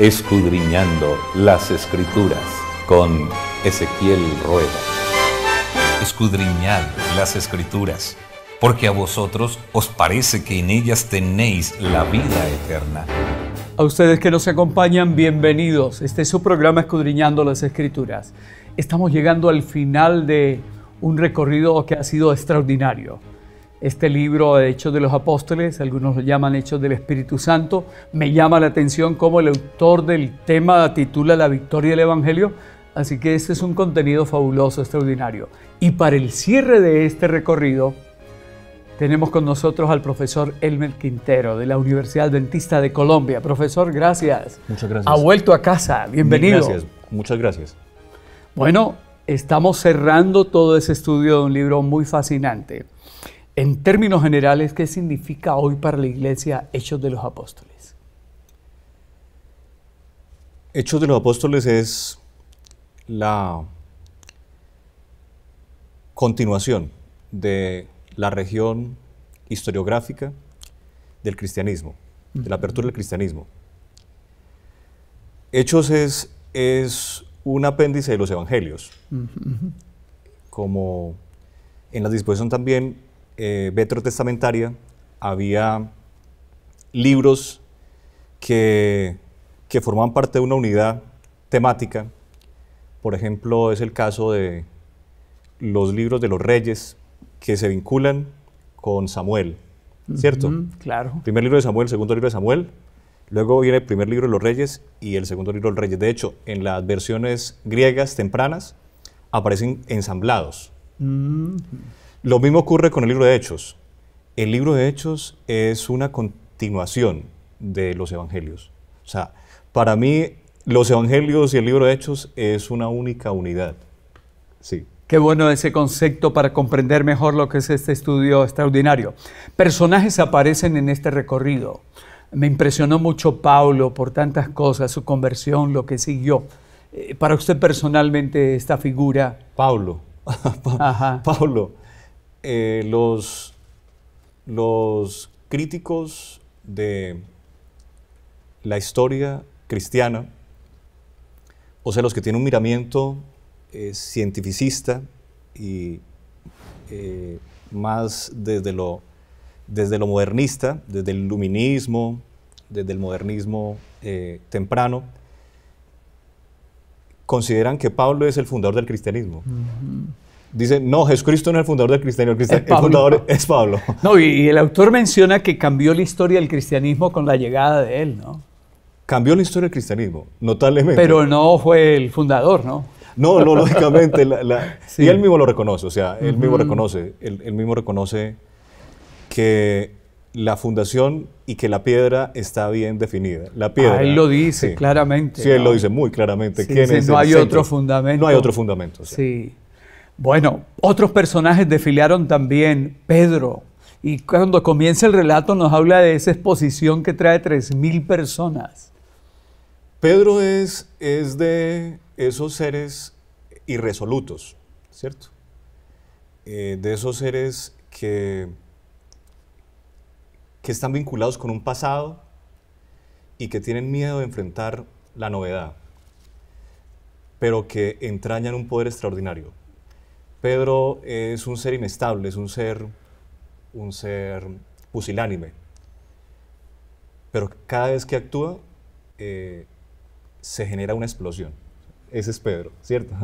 Escudriñando las Escrituras con Ezequiel Rueda. Escudriñad las Escrituras, porque a vosotros os parece que en ellas tenéis la vida eterna. A ustedes que nos acompañan, bienvenidos. Este es su programa Escudriñando las Escrituras. Estamos llegando al final de un recorrido que ha sido extraordinario. Este libro, Hechos de los Apóstoles, algunos lo llaman Hechos del Espíritu Santo, me llama la atención cómo el autor del tema titula La victoria del Evangelio, así que este es un contenido fabuloso, extraordinario. Y para el cierre de este recorrido, tenemos con nosotros al profesor Elmer Quintero de la Universidad Adventista de Colombia. Profesor, gracias. Muchas gracias. Ha vuelto a casa, bienvenido. Gracias, muchas gracias. Bueno, estamos cerrando todo ese estudio de un libro muy fascinante. En términos generales, ¿qué significa hoy para la Iglesia Hechos de los Apóstoles? Hechos de los Apóstoles es la continuación de la región historiográfica del cristianismo, de la apertura del cristianismo. Hechos es un apéndice de los evangelios. Como en la disposición también veterotestamentaria había libros que formaban parte de una unidad temática. Por ejemplo, es el caso de los libros de los reyes que se vinculan con Samuel, ¿cierto? Claro. Primer libro de Samuel, segundo libro de Samuel, luego viene el primer libro de los reyes y el segundo libro de los reyes. De hecho, en las versiones griegas tempranas aparecen ensamblados. Lo mismo ocurre con el libro de Hechos. El libro de Hechos es una continuación de los evangelios. O sea, para mí, los evangelios y el libro de Hechos es una única unidad. Sí. Qué bueno ese concepto para comprender mejor lo que es este estudio extraordinario. Personajes aparecen en este recorrido. Me impresionó mucho Pablo por tantas cosas, su conversión, lo que siguió. Para usted personalmente esta figura. Pablo. Pablo. Los críticos de la historia cristiana, o sea, los que tienen un miramiento cientificista y más desde lo modernista, desde el iluminismo, desde el modernismo temprano, consideran que Pablo es el fundador del cristianismo. Dicen, no, Jesucristo no es el fundador del cristianismo, el fundador es Pablo. No, y el autor menciona que cambió la historia del cristianismo con la llegada de él, ¿no? Cambió la historia del cristianismo, notablemente. Pero no fue el fundador, ¿no? No, lógicamente, sí. Y él mismo lo reconoce, o sea, él mismo reconoce que la fundación y que la piedra está bien definida. La piedra. Él lo dice claramente. Sí, él lo dice muy claramente. Sí, no hay otro fundamento. No hay otro fundamento. O sea. Sí. Bueno, otros personajes desfilaron también, Pedro, y cuando comienza el relato nos habla de esa exposición que trae 3,000 personas. Pedro es de esos seres irresolutos, ¿cierto? De esos seres que están vinculados con un pasado y que tienen miedo de enfrentar la novedad, pero que entrañan un poder extraordinario. Pedro es un ser inestable, es un ser pusilánime, pero cada vez que actúa se genera una explosión. Ese es Pedro, ¿cierto?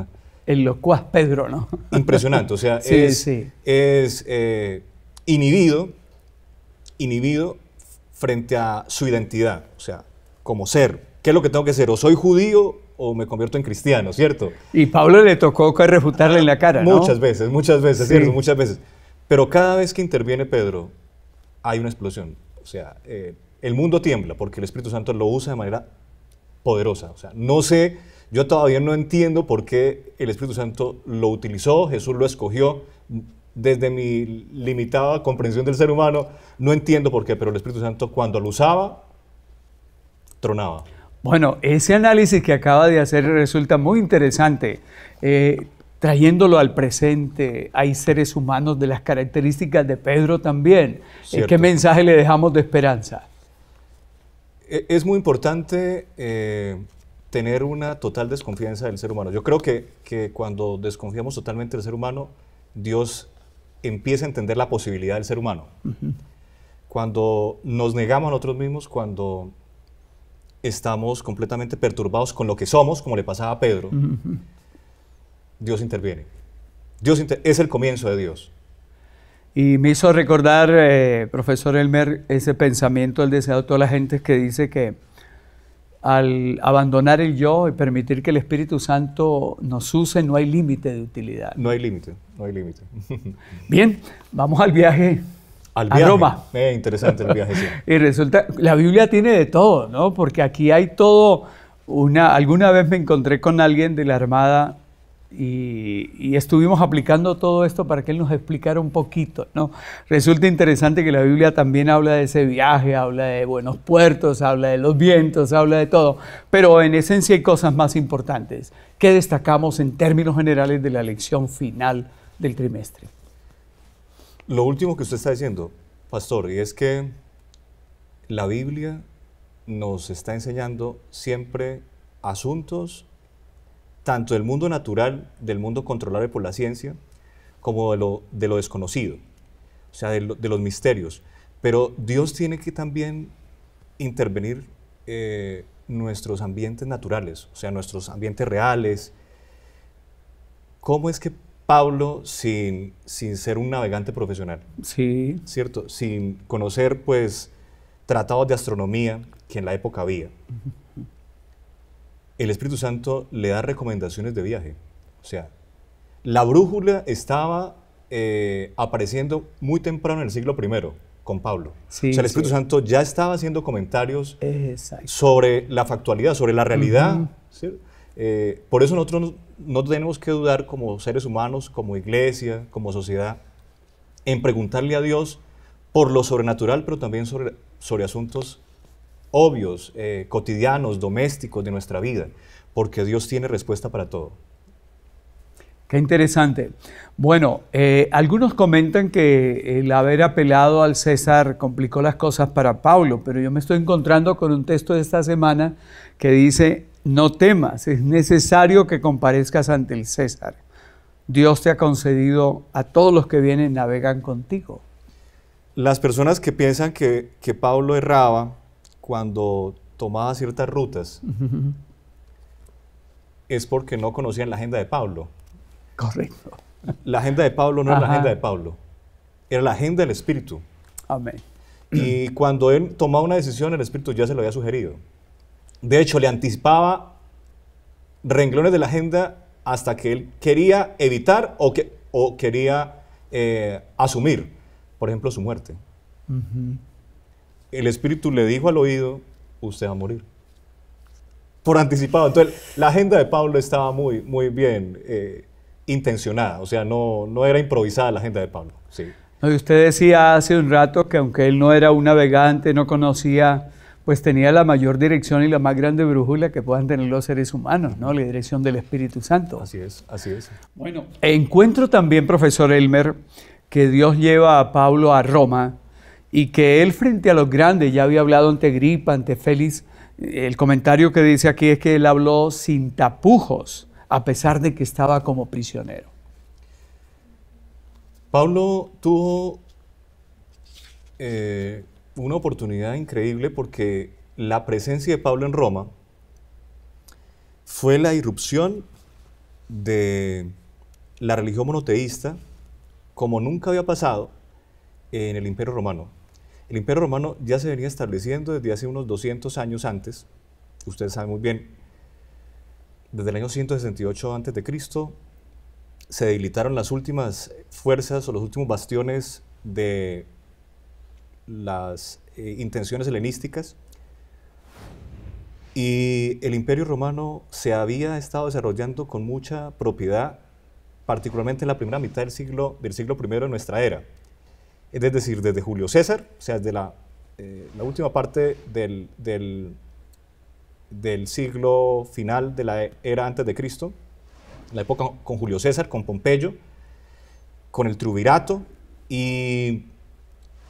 El locuaz Pedro, ¿no? Impresionante, o sea, sí, es inhibido frente a su identidad, o sea, como ser. ¿Qué es lo que tengo que ser? ¿O soy judío o me convierto en cristiano, ¿cierto? Y Pablo le tocó refutarle en la cara, ¿no? Muchas veces, sí. ¿Cierto? Muchas veces. Pero cada vez que interviene Pedro, hay una explosión. O sea, el mundo tiembla porque el Espíritu Santo lo usa de manera poderosa. O sea, no sé, yo todavía no entiendo por qué el Espíritu Santo lo utilizó, Jesús lo escogió. Desde mi limitada comprensión del ser humano, no entiendo por qué, pero el Espíritu Santo cuando lo usaba, tronaba. Bueno, ese análisis que acaba de hacer resulta muy interesante. Trayéndolo al presente, hay seres humanos de las características de Pedro también. ¿Qué mensaje le dejamos de esperanza? Es muy importante tener una total desconfianza del ser humano. Yo creo que cuando desconfiamos totalmente del ser humano, Dios empieza a entender la posibilidad del ser humano. Cuando nos negamos a nosotros mismos, cuando estamos completamente perturbados con lo que somos, como le pasaba a Pedro, Dios interviene. Es el comienzo de Dios. Y me hizo recordar, profesor Elmer, ese pensamiento, el deseo de toda la gente que dice que al abandonar el yo y permitir que el Espíritu Santo nos use, no hay límite de utilidad. No hay límite, no hay límite. Bien, vamos al viaje. A Roma. Interesante el viaje, sí. Y resulta, la Biblia tiene de todo, ¿no? Porque aquí hay todo. Alguna vez me encontré con alguien de la Armada y estuvimos aplicando todo esto para que él nos explicara un poquito, ¿no? Resulta interesante que la Biblia también habla de ese viaje, habla de buenos puertos, habla de los vientos, habla de todo. Pero en esencia hay cosas más importantes. ¿Qué destacamos en términos generales de la lección final del trimestre? Lo último que usted está diciendo, pastor, y es que la Biblia nos está enseñando siempre asuntos tanto del mundo natural, del mundo controlable por la ciencia, como de lo desconocido, o sea, de los misterios. Pero Dios tiene que también intervenir nuestros ambientes naturales, o sea, nuestros ambientes reales. ¿Cómo es que Pablo, sin ser un navegante profesional, sí, ¿cierto? Sin conocer, pues, tratados de astronomía que en la época había, el Espíritu Santo le da recomendaciones de viaje? O sea, la brújula estaba apareciendo muy temprano en el siglo I con Pablo. Sí, o sea, el Espíritu Santo ya estaba haciendo comentarios exacto, sobre la factualidad, sobre la realidad. ¿Sí? Por eso nosotros no tenemos que dudar como seres humanos, como iglesia, como sociedad, en preguntarle a Dios por lo sobrenatural, pero también sobre asuntos obvios, cotidianos, domésticos de nuestra vida, porque Dios tiene respuesta para todo. Qué interesante. Bueno, algunos comentan que el haber apelado al César complicó las cosas para Pablo, pero yo me estoy encontrando con un texto de esta semana que dice: no temas, es necesario que comparezcas ante el César. Dios te ha concedido a todos los que vienen, navegan contigo. Las personas que piensan que Pablo erraba cuando tomaba ciertas rutas, es porque no conocían la agenda de Pablo. Correcto. La agenda de Pablo no era la agenda de Pablo, era la agenda del Espíritu. Amén. Y cuando él tomaba una decisión, el Espíritu ya se lo había sugerido. De hecho, le anticipaba renglones de la agenda hasta que él quería evitar o quería asumir, por ejemplo, su muerte. El Espíritu le dijo al oído: usted va a morir. Por anticipado. Entonces, la agenda de Pablo estaba muy, muy bien intencionada. O sea, no era improvisada la agenda de Pablo. Sí. Y usted decía hace un rato que aunque él no era un navegante, no conocía, pues tenía la mayor dirección y la más grande brújula que puedan tener los seres humanos, ¿no? La dirección del Espíritu Santo. Así es, así es. Bueno, encuentro también, profesor Elmer, que Dios lleva a Pablo a Roma y que él, frente a los grandes, ya había hablado ante Agripa, ante Félix. El comentario que dice aquí es que él habló sin tapujos, a pesar de que estaba como prisionero. Pablo tuvo una oportunidad increíble porque la presencia de Pablo en Roma fue la irrupción de la religión monoteísta como nunca había pasado en el Imperio Romano. El Imperio Romano ya se venía estableciendo desde hace unos 200 años antes. Ustedes saben muy bien, desde el año 168 a.C. se debilitaron las últimas fuerzas o los últimos bastiones de las intenciones helenísticas, y el Imperio Romano se había estado desarrollando con mucha propiedad, particularmente en la primera mitad del siglo I de nuestra era. Es decir, desde Julio César, o sea, desde la última parte del siglo final de la era antes de Cristo, la época con Julio César, con Pompeyo, con el Triunvirato, y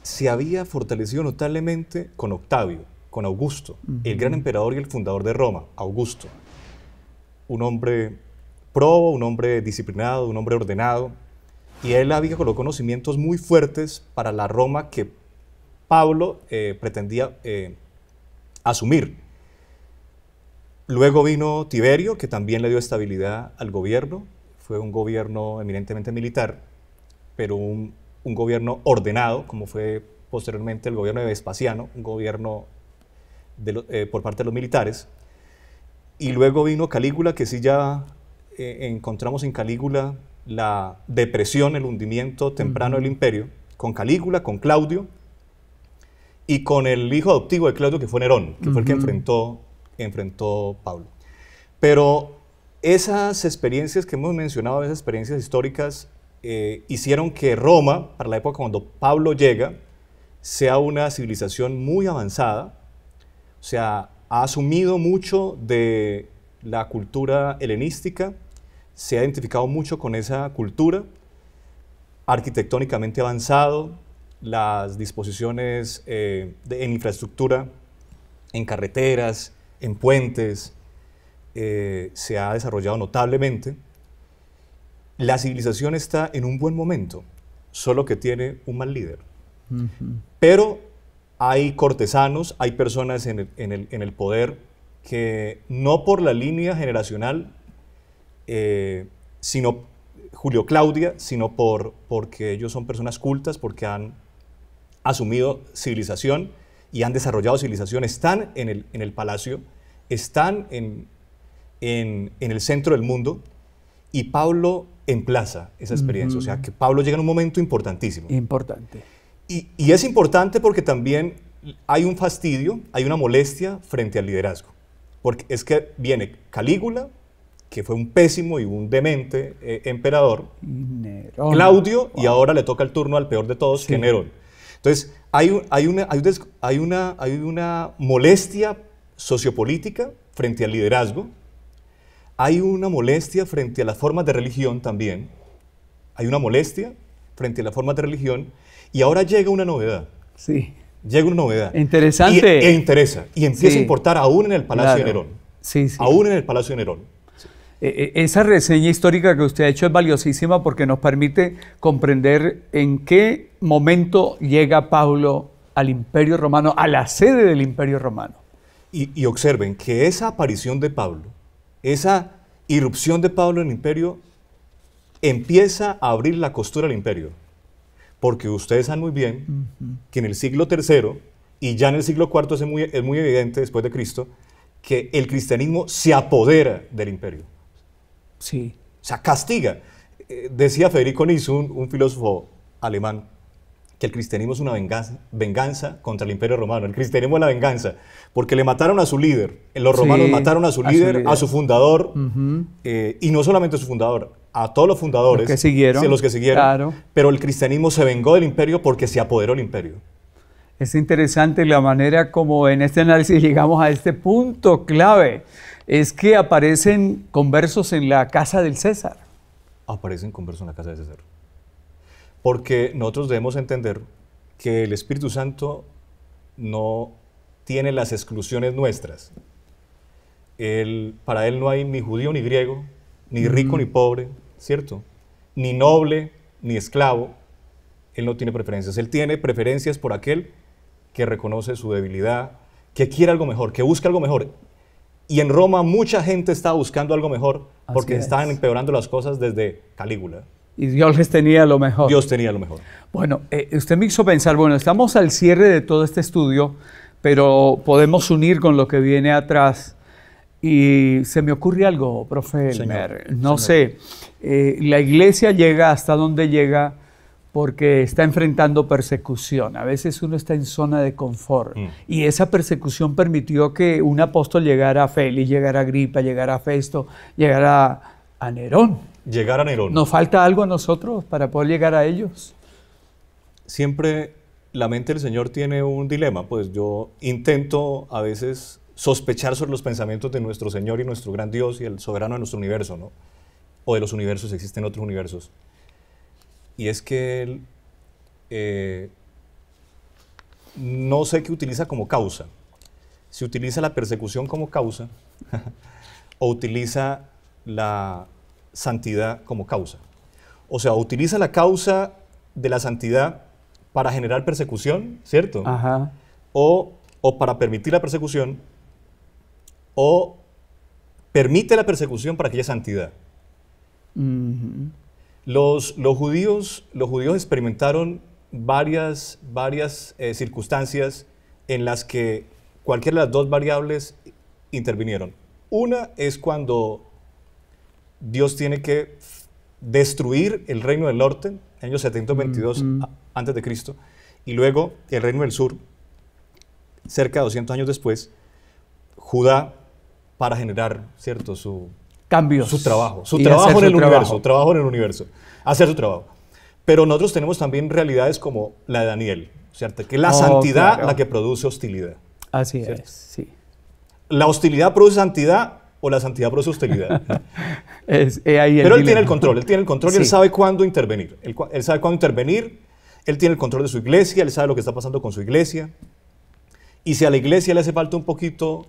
se había fortalecido notablemente con Octavio. con Augusto, el gran emperador y el fundador de Roma, Augusto. Un hombre probo, un hombre disciplinado, un hombre ordenado, y él había con los conocimientos muy fuertes para la Roma que Pablo pretendía asumir. Luego vino Tiberio, que también le dio estabilidad al gobierno. Fue un gobierno eminentemente militar, pero un gobierno ordenado, como fue posteriormente el gobierno de Vespasiano, un gobierno por parte de los militares. Y luego vino Calígula, que sí ya encontramos en Calígula la depresión, el hundimiento temprano del imperio, con Calígula, con Claudio, y con el hijo adoptivo de Claudio, que fue Nerón, que fue el que enfrentó Pablo. Pero esas experiencias que hemos mencionado, esas experiencias históricas, hicieron que Roma, para la época cuando Pablo llega, sea una civilización muy avanzada, o sea, ha asumido mucho de la cultura helenística, se ha identificado mucho con esa cultura, arquitectónicamente avanzado, las disposiciones en infraestructura, en carreteras, en puentes, se ha desarrollado notablemente. La civilización está en un buen momento, solo que tiene un mal líder. Pero hay cortesanos, hay personas en el poder que no por la línea generacional, sino Julio Claudia, sino porque ellos son personas cultas, porque han asumido civilización y han desarrollado civilización, están en el palacio, están en el centro del mundo, y Pablo emplaza esa experiencia. O sea, que Pablo llega en un momento importantísimo. Importante. Y es importante porque también hay un fastidio, hay una molestia frente al liderazgo. Porque es que viene Calígula, que fue un pésimo y un demente emperador, Nerón. Claudio, y ahora le toca el turno al peor de todos, que Nerón. Entonces, hay una molestia sociopolítica frente al liderazgo, hay una molestia frente a las formas de religión también, hay una molestia frente a las formas de religión, y ahora llega una novedad. Sí. Llega una novedad. Interesante. E interesa, y empieza a importar aún en el Palacio de Nerón. Sí, sí. Aún en el Palacio de Nerón. Esa reseña histórica que usted ha hecho es valiosísima porque nos permite comprender en qué momento llega Pablo al Imperio Romano, a la sede del Imperio Romano. Y observen que esa aparición de Pablo, esa irrupción de Pablo en el imperio, empieza a abrir la costura del imperio. Porque ustedes saben muy bien que en el siglo III y ya en el siglo IV es muy evidente, después de Cristo, que el cristianismo se apodera del imperio. Sí. O sea, castiga. Decía Federico Nietzsche, un filósofo alemán, que el cristianismo es una venganza contra el imperio romano. El cristianismo es la venganza, porque le mataron a su líder. Los romanos mataron a su líder, a su fundador, y no solamente a su fundador, a todos los fundadores. Los que siguieron. Los que siguieron. Claro. Pero el cristianismo se vengó del imperio porque se apoderó del imperio. Es interesante la manera como en este análisis llegamos a este punto clave. Es que aparecen conversos en la casa del César. Aparecen conversos en la casa de César. Porque nosotros debemos entender que el Espíritu Santo no tiene las exclusiones nuestras. Para Él no hay ni judío ni griego, ni rico ni pobre, ¿cierto? Ni noble ni esclavo. Él no tiene preferencias. Él tiene preferencias por aquel que reconoce su debilidad, que quiere algo mejor, que busca algo mejor. Y en Roma mucha gente estaba buscando algo mejor porque estaban empeorando las cosas desde Calígula. Y Dios les tenía lo mejor. Dios tenía lo mejor. Bueno, usted me hizo pensar, bueno, estamos al cierre de todo este estudio, pero podemos unir con lo que viene atrás. Y se me ocurre algo, profe Elmer. No sé, la iglesia llega hasta donde llega porque está enfrentando persecución. A veces uno está en zona de confort. Y esa persecución permitió que un apóstol llegara a Félix, llegara a Agripa, llegara a Festo, llegara a Nerón. Llegar a Nerón. ¿Nos falta algo a nosotros para poder llegar a ellos? Siempre la mente del Señor tiene un dilema. Pues yo intento a veces sospechar sobre los pensamientos de nuestro Señor y nuestro gran Dios y el soberano de nuestro universo, ¿no? O de los universos, existen otros universos. Y es que Él no sé qué utiliza como causa, si utiliza la persecución como causa o utiliza la santidad como causa. O sea, utiliza la causa de la santidad para generar persecución, ¿cierto? Ajá. O para permitir la persecución, o permite la persecución para que haya santidad. Ujú. Los judíos experimentaron varias circunstancias en las que cualquiera de las dos variables intervinieron. Una es cuando Dios tiene que destruir el reino del norte, en el año 722 antes de Cristo, y luego el reino del sur, cerca de 200 años después, Judá, para generar, ¿cierto?, cambios. Su trabajo en el universo, hacer su trabajo. Pero nosotros tenemos también realidades como la de Daniel, ¿cierto? Que es la santidad, claro, la que produce hostilidad. Así, ¿cierto? es, sí. ¿La hostilidad produce santidad o la santidad produce hostilidad? Pero él tiene el control, sí. Él sabe cuándo intervenir. Él sabe cuándo intervenir, él tiene el control de su iglesia, él sabe lo que está pasando con su iglesia. Y si a la iglesia le hace falta un poquito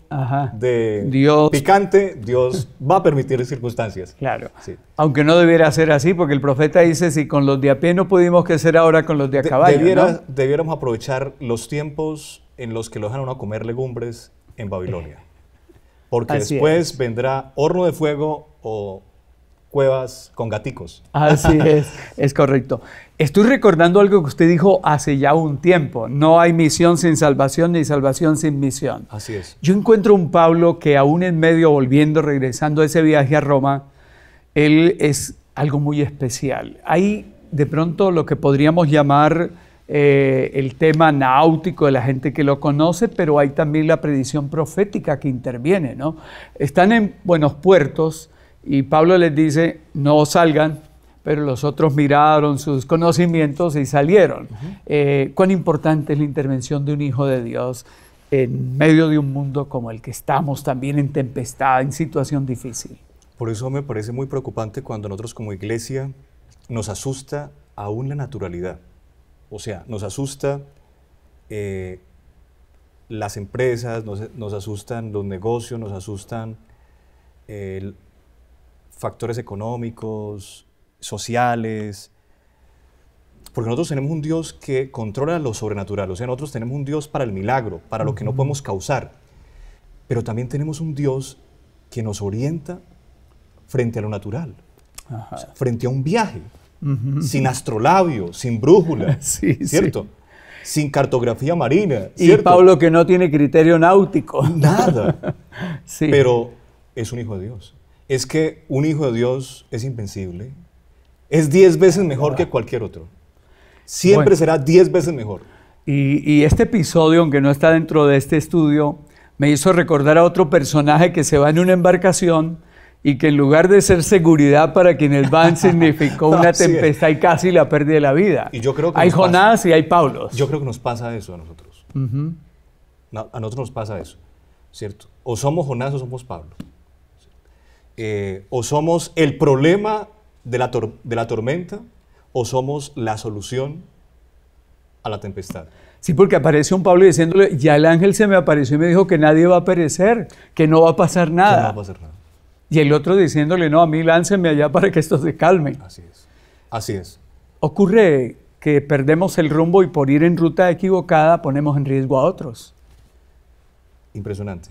de picante, Dios va a permitir circunstancias. Claro. Sí. Aunque no debiera ser así, porque el profeta dice, si con los de a pie no pudimos, ¿qué será ahora con los de a caballo? ¿No? Debiéramos aprovechar los tiempos en los que lo dejan a comer legumbres en Babilonia. Porque así después vendrá horno de fuego o cuevas con gaticos. Así es correcto. Estoy recordando algo que usted dijo hace ya un tiempo. No hay misión sin salvación, ni salvación sin misión. Así es. Yo encuentro un Pablo que aún en medio, regresando a ese viaje a Roma, él es algo muy especial. Hay de pronto lo que podríamos llamar el tema náutico de la gente que lo conoce, pero hay también la predicción profética que interviene, ¿no? Están en buenos puertos y Pablo les dice, no salgan, pero los otros miraron sus conocimientos y salieron. ¿Cuán importante es la intervención de un hijo de Dios en medio de un mundo como el que estamos, también en tempestad, en situación difícil? Por eso me parece muy preocupante cuando nosotros como iglesia nos asusta aún la naturalidad. O sea, nos asusta las empresas, nos asustan los negocios, nos asustan factores económicos, sociales, porque nosotros tenemos un Dios que controla lo sobrenatural. O sea, nosotros tenemos un Dios para el milagro, para lo que no podemos causar, pero también tenemos un Dios que nos orienta frente a lo natural, o sea, frente a un viaje. Sin astrolabio, sin brújula, ¿cierto? Sí. Sin cartografía marina, ¿cierto? Y Pablo que no tiene criterio náutico. Nada. Sí. Pero es un hijo de Dios. Es que un hijo de Dios es invencible. Es 10 veces mejor que cualquier otro. Siempre será 10 veces mejor. Y este episodio, aunque no está dentro de este estudio, me hizo recordar a otro personaje que se va en una embarcación y que en lugar de ser seguridad para quienes van, significó una tempestad y casi la pérdida de la vida. Y yo creo que hay Jonás y hay Pablos. Yo creo que nos pasa eso a nosotros. A nosotros nos pasa eso, ¿cierto? O somos Jonás o somos Pablo. O somos el problema de la tormenta o somos la solución a la tempestad. Sí, porque apareció un Pablo diciéndole, ya el ángel se me apareció y me dijo que nadie va a perecer, que no va a pasar nada. Que no va a pasar nada. Y el otro diciéndole, no, a mí láncenme allá para que esto se calme. Así es, así es. Ocurre que perdemos el rumbo y por ir en ruta equivocada ponemos en riesgo a otros. Impresionante.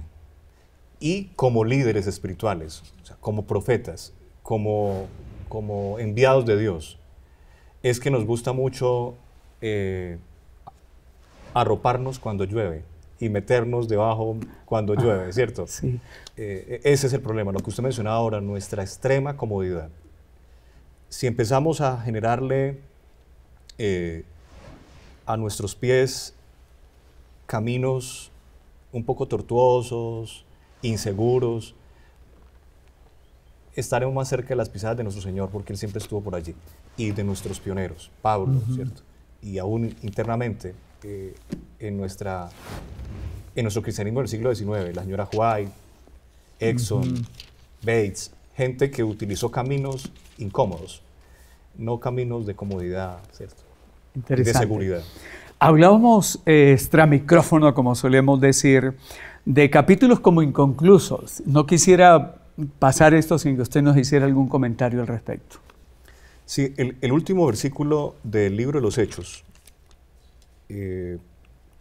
Y como líderes espirituales, o sea, como profetas, como enviados de Dios, es que nos gusta mucho arroparnos cuando llueve y meternos debajo cuando llueve, ¿cierto? Sí. Ese es el problema, lo que usted mencionaba ahora, nuestra extrema comodidad. Si empezamos a generarle a nuestros pies caminos un poco tortuosos, inseguros, estaremos más cerca de las pisadas de nuestro Señor, porque Él siempre estuvo por allí, y de nuestros pioneros, Pablo, ¿cierto? Y aún internamente, en nuestro cristianismo del siglo XIX, la señora White, Exxon, Bates, gente que utilizó caminos incómodos, no caminos de comodidad, ¿cierto? Interesante. De seguridad. Hablábamos extra micrófono, como solemos decir, de capítulos como inconclusos. No quisiera pasar esto sin que usted nos hiciera algún comentario al respecto. Sí, el último versículo del libro de los Hechos,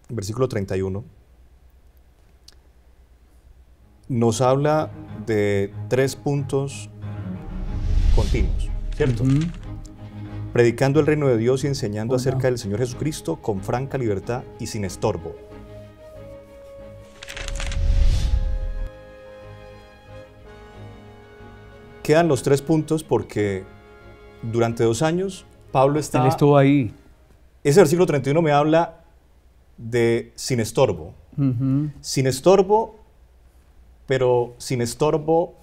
versículo 31, nos habla de 3 puntos continuos, ¿cierto? Predicando el reino de Dios y enseñando acerca del Señor Jesucristo con franca libertad y sin estorbo. Quedan los 3 puntos porque durante 2 años Pablo estaba... Él estuvo ahí. Ese versículo 31 me habla de sin estorbo. Sin estorbo, pero sin estorbo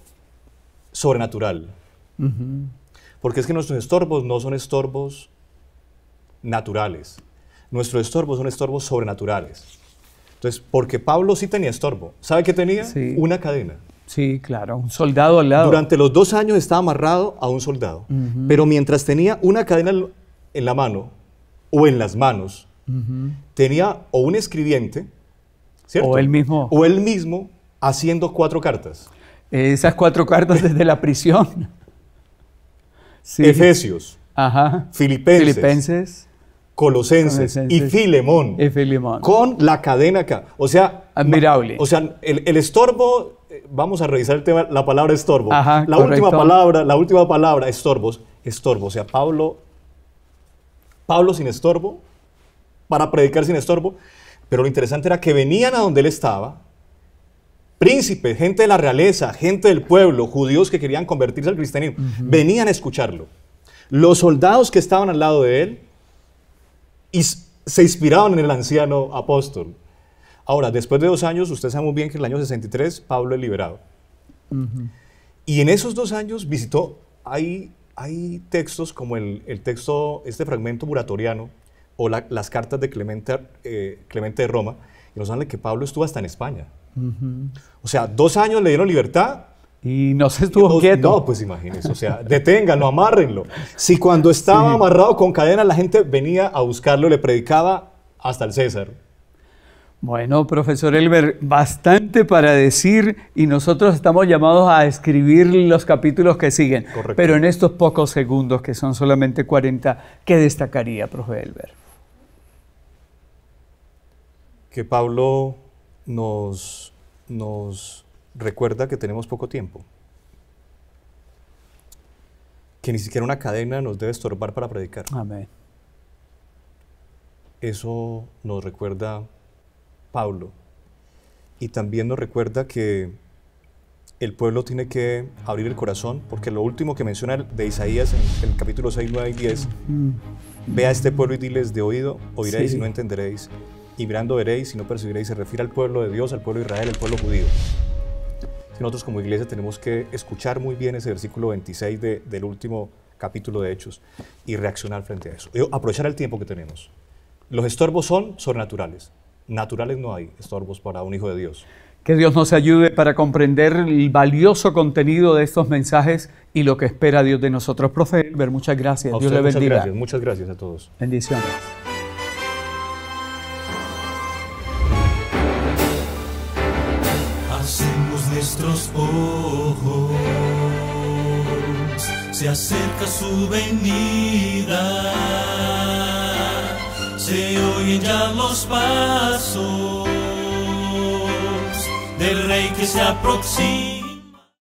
sobrenatural. Porque es que nuestros estorbos no son estorbos naturales. Nuestros estorbos son estorbos sobrenaturales. Entonces, porque Pablo sí tenía estorbo. ¿Sabe qué tenía? Sí. Una cadena. Sí, claro, un soldado al lado. Durante los 2 años estaba amarrado a un soldado. Pero mientras tenía una cadena en la mano o en las manos, tenía o un escribiente, ¿cierto? O él mismo. O él mismo haciendo 4 cartas. Esas 4 cartas desde la prisión. Sí. Efesios, Ajá. Filipenses, Colosenses y Filemón. Y Filemón. Con la cadena acá. O sea, admirable. O sea, el estorbo, vamos a revisar el tema, la palabra estorbo. Ajá, la última palabra, estorbos. Estorbo. O sea, Pablo sin estorbo, para predicar sin estorbo. Pero lo interesante era que venían a donde él estaba, príncipes, gente de la realeza, gente del pueblo, judíos que querían convertirse al cristianismo, venían a escucharlo. Los soldados que estaban al lado de él se inspiraban en el anciano apóstol. Ahora, después de 2 años, usted sabe muy bien que en el año 63 Pablo es liberado. Y en esos 2 años visitó, hay textos como el texto, este fragmento muratoriano, o las cartas de Clemente de Roma, y nos hablan que Pablo estuvo hasta en España. O sea, 2 años le dieron libertad. Y no se estuvo quieto. No, pues imagínense, o sea, deténganlo, amárrenlo. Si cuando estaba amarrado con cadenas la gente venía a buscarlo, le predicaba hasta el César. Bueno, profesor Elber, bastante para decir y nosotros estamos llamados a escribir los capítulos que siguen. Correcto. Pero en estos pocos segundos, que son solamente 40, ¿qué destacaría, profe Elber? Que Pablo nos recuerda que tenemos poco tiempo. Que ni siquiera una cadena nos debe estorbar para predicar. Amén. Eso nos recuerda Pablo. Y también nos recuerda que el pueblo tiene que abrir el corazón, porque lo último que menciona de Isaías en el capítulo 6, 9 y 10, ve a este pueblo y diles: de oído oiréis y no entenderéis, y mirando veréis y no percibiréis. Se refiere al pueblo de Dios, al pueblo de Israel, al pueblo judío. Nosotros como iglesia tenemos que escuchar muy bien ese versículo 26 del último capítulo de Hechos y reaccionar frente a eso. Aprovechar el tiempo que tenemos. Los estorbos son sobrenaturales. Naturales no hay estorbos para un hijo de Dios. Que Dios nos ayude para comprender el valioso contenido de estos mensajes y lo que espera Dios de nosotros. Profe Elber, muchas gracias. A Dios usted, le bendiga. muchas gracias a todos. Bendiciones. Hacemos nuestros ojos, se acerca su venida, se oyen ya los pasos del Rey que se aproxima.